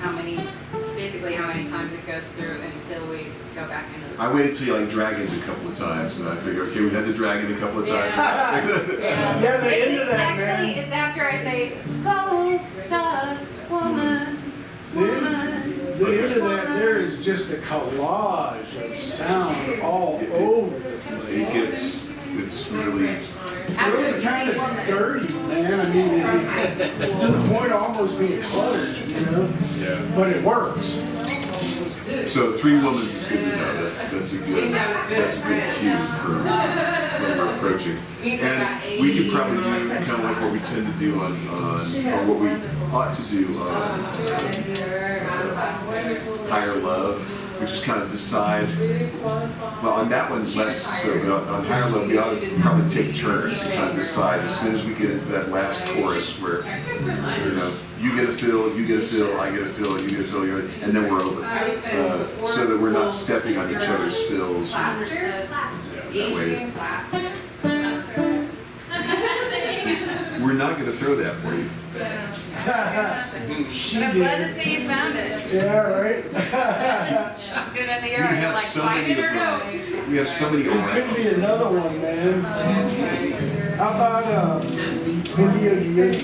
[SPEAKER 10] basically how many times it goes through until we go back into the.
[SPEAKER 9] I waited till you like drag it a couple of times, and I figured, okay, we had to drag it a couple of times.
[SPEAKER 5] Yeah, the end of that,
[SPEAKER 10] actually,
[SPEAKER 5] man.
[SPEAKER 10] it's after I say, gold dust woman, woman.
[SPEAKER 5] The end of that, there is just a collage of sound all over the place.
[SPEAKER 9] It's really
[SPEAKER 5] kind of dirty, man. I mean, to the point of almost being cluttered, you know?
[SPEAKER 9] Yeah.
[SPEAKER 5] But it works.
[SPEAKER 9] So 3 Women is good to know. That's a good cue for when we're approaching. And we could probably do kind of like what we tend to do on or what we ought to do on Higher Love, which is kind of decide. Well, on that one less so, but on Higher Love we ought to probably take turns to kind of decide as soon as we get into that last chorus where, you know, you get a fill, you get a fill, I get a fill, you get a fill, and then we're over. So that we're not stepping on each other's fills. That way. We're not going to throw that for you.
[SPEAKER 10] But I'm glad to see you found it.
[SPEAKER 5] Yeah, right?
[SPEAKER 10] Just chucked it in the air and you're like, find it or no?
[SPEAKER 9] We have so many around.
[SPEAKER 5] Could be another one, man. How about Billies and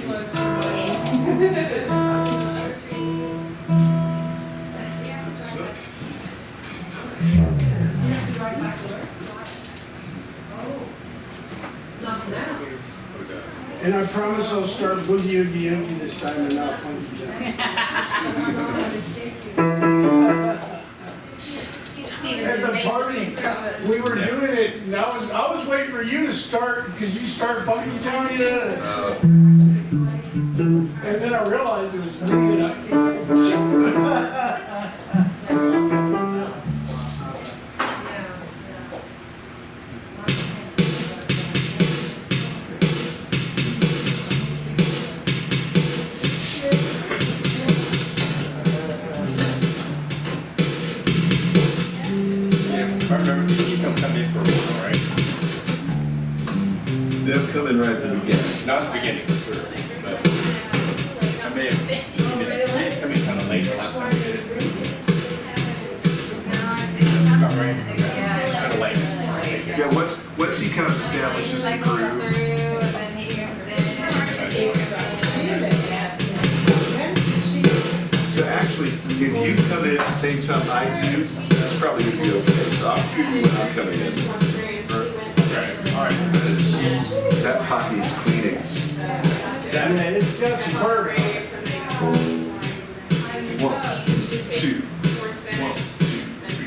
[SPEAKER 5] And I promise I'll start Boogie Oogie Oogie this time and not Funky Town. At the party, we were doing it, and I was waiting for you to start, because you start Funky Town, and then I realized it was me, and
[SPEAKER 9] They'll come in right at the beginning.
[SPEAKER 12] Not at the beginning, for sure. But I may have come in kind of late last time we did it. About right? Kind of late.
[SPEAKER 9] Yeah, once he kind of establishes the groove. So actually, if you come in at the same time I do, that's probably going to be okay. So I'll cue you when I'm coming in. All right. That pocket is cleaning.
[SPEAKER 5] yeah, it's got some burn.
[SPEAKER 9] 1, 2. 1, 2.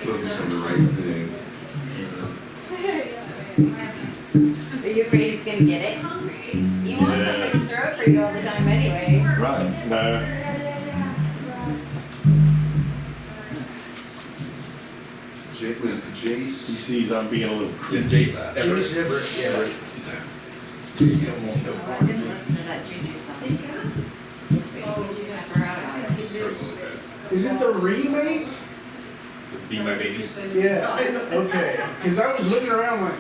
[SPEAKER 9] Focus on the right thing.
[SPEAKER 10] Are you afraid he's gonna get it? You want somebody to throw it for you all the time anyway.
[SPEAKER 8] Right. No.
[SPEAKER 9] Jace.
[SPEAKER 8] He sees I'm being a little creepy.
[SPEAKER 12] Jace Everett.
[SPEAKER 10] I didn't listen to that Juju song.
[SPEAKER 5] Is it the remake?
[SPEAKER 12] Be My Baby.
[SPEAKER 5] Yeah, okay. Because I was looking around like,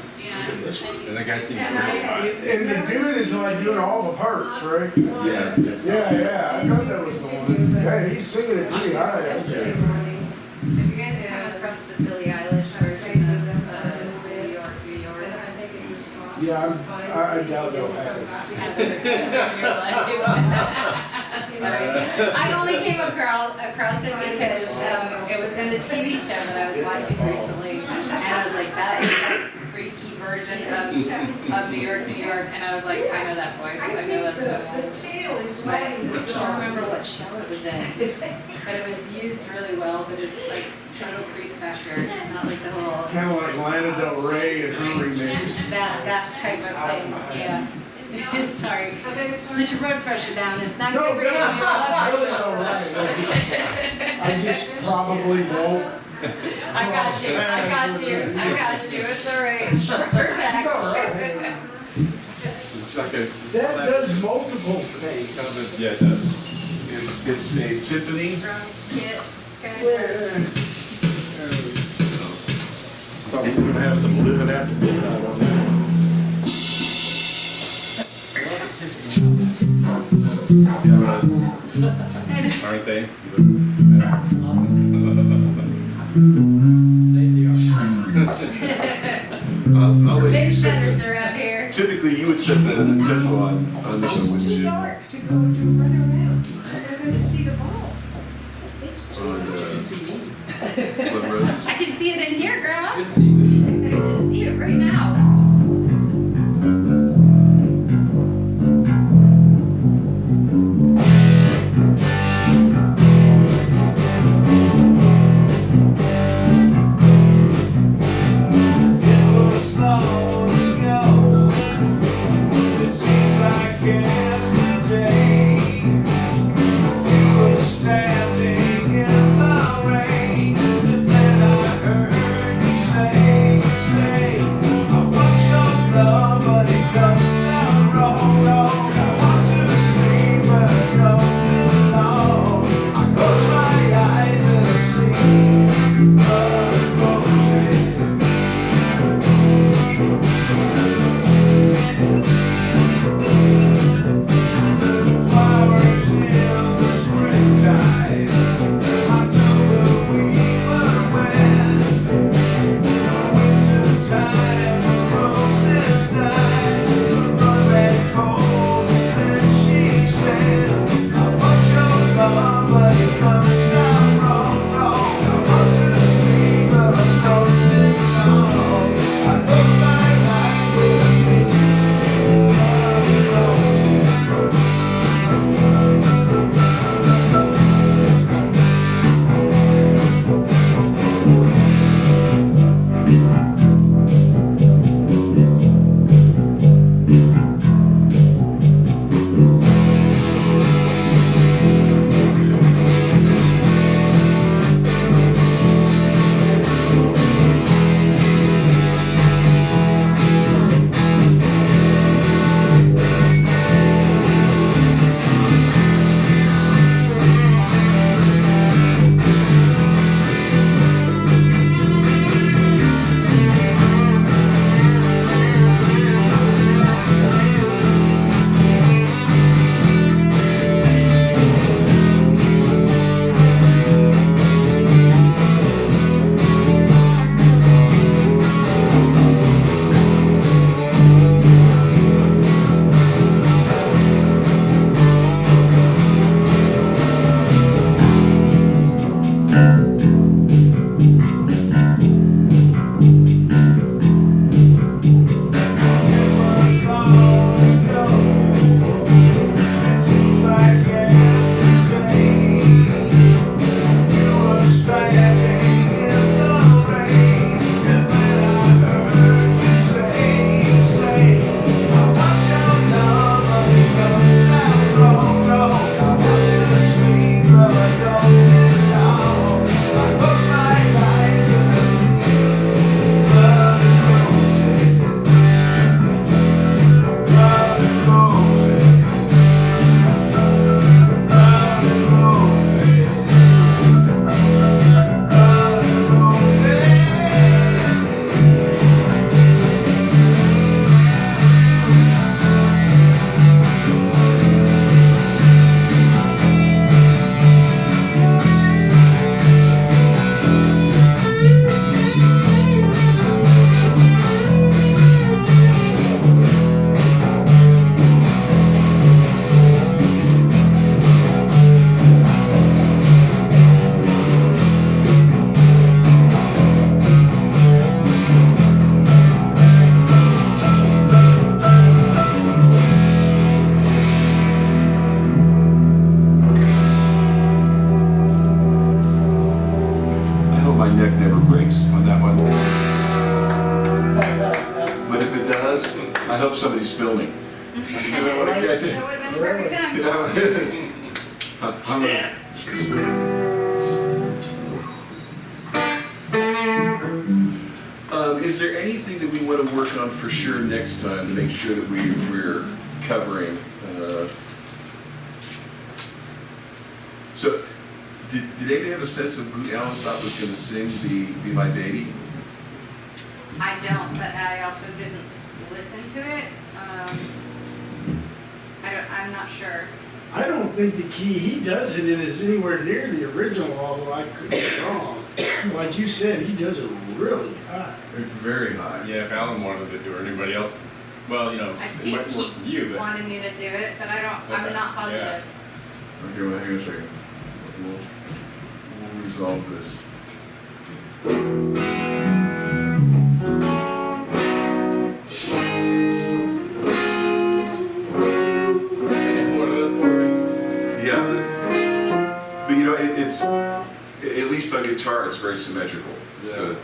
[SPEAKER 12] This one. And that guy seems really hot.
[SPEAKER 5] and the dude is like doing all the parts, right?
[SPEAKER 9] Yeah.
[SPEAKER 5] Yeah, I thought that was the one. Yeah, he's singing it pretty high.
[SPEAKER 10] Have you guys come across the Billie Eilish version of New York, New York?
[SPEAKER 5] Yeah, I doubt they'll have it.
[SPEAKER 10] I only came across it because it was in the TV show that I was watching recently, and I was like, that is a freaky version of New York, New York, and I was like, I know that voice, I know that's the voice. But I can't remember what show it was in, but it was used really well, but it's like total creep factor, it's not like the whole...
[SPEAKER 5] Kind of like Lana Del Rey is her remix.
[SPEAKER 10] That type of thing, yeah. Sorry. Put your blood pressure down. It's not
[SPEAKER 5] No,
[SPEAKER 10] good for you.
[SPEAKER 5] that's all right. I just probably won't.
[SPEAKER 10] I got you. It's all right. We're back.
[SPEAKER 5] It's all right. That does multiple things.
[SPEAKER 8] Yeah, it does.
[SPEAKER 9] It's a symphony.
[SPEAKER 10] Kit.
[SPEAKER 8] Thought we were gonna have some living after midnight on that.
[SPEAKER 12] Aren't they?
[SPEAKER 10] Big shutters around here.
[SPEAKER 9] Typically, you would set the tempo on this one, wouldn't you?
[SPEAKER 11] Dark to go to run around. They're going to see the ball. It's too
[SPEAKER 9] On,
[SPEAKER 11] much.
[SPEAKER 9] Blood Roses.
[SPEAKER 10] I can see it in here, Grandma. I can see it right now.
[SPEAKER 14] Standing in the rain, and I
[SPEAKER 9] I hope somebody's filming. You know what I
[SPEAKER 10] That would have been the perfect time.
[SPEAKER 9] Is there anything that we want to work on for sure next time to make sure that we're covering? So, did anybody have a sense of who Alan thought was going to sing Be My Baby?
[SPEAKER 10] I don't, but I also didn't listen to it. I'm not sure.
[SPEAKER 17] I don't think the key he does it in is anywhere near the original, although I could be wrong. Like you said, he does it really high.
[SPEAKER 9] It's very high.
[SPEAKER 12] Yeah, if Alan wanted to do it, or anybody else, well, you know,
[SPEAKER 10] I
[SPEAKER 12] it
[SPEAKER 10] think
[SPEAKER 12] might work for you,
[SPEAKER 10] he
[SPEAKER 12] but.
[SPEAKER 10] wanted me to do it, but I don't. I'm
[SPEAKER 12] Okay,
[SPEAKER 10] not positive.
[SPEAKER 9] Okay, well, hang on a second. We'll resolve this.
[SPEAKER 12] One of those chords.
[SPEAKER 9] Yeah, but you know, it's at least on guitar, it's very symmetrical.
[SPEAKER 12] Yeah.
[SPEAKER 9] So,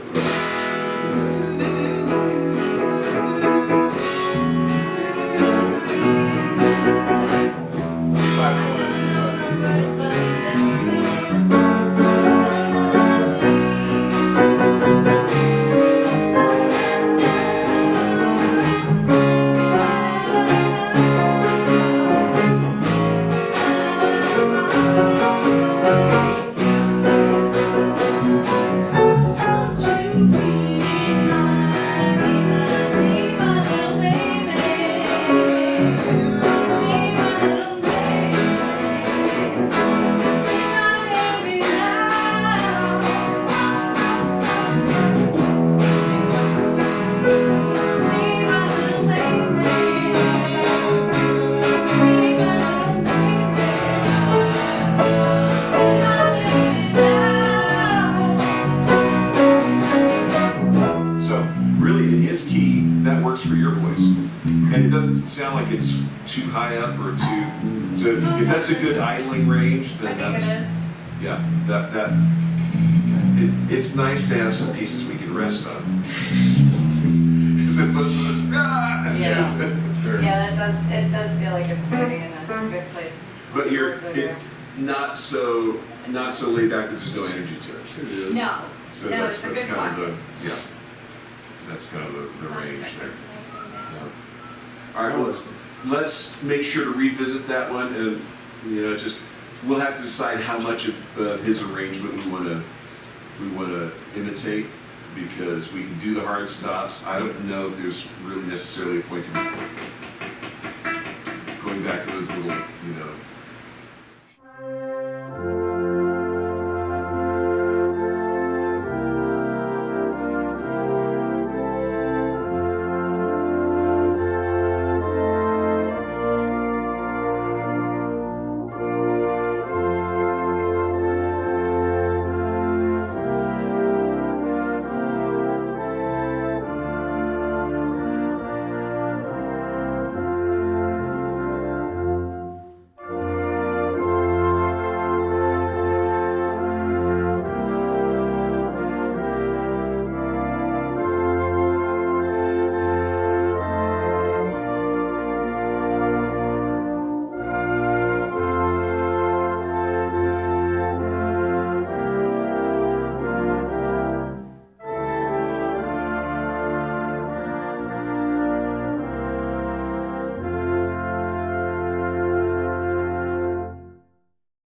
[SPEAKER 9] for your voice, and it doesn't sound like it's too high up or too. So if that's a good idling range, then that's yeah. It's nice to have some pieces we can rest on.
[SPEAKER 10] Yeah, it does feel like it's going to be in a good place.
[SPEAKER 9] But you're not so laid back that there's no energy to it.
[SPEAKER 10] No.
[SPEAKER 9] So
[SPEAKER 10] no,
[SPEAKER 9] that's
[SPEAKER 10] it's a good
[SPEAKER 9] kind
[SPEAKER 10] pocket.
[SPEAKER 9] of the that's kind of the range there. All right, well, let's make sure to revisit that one, and just we'll have to decide how much of his arrangement we want to imitate, because we can do the hard stops. I don't know if there's really necessarily a point to going back to those little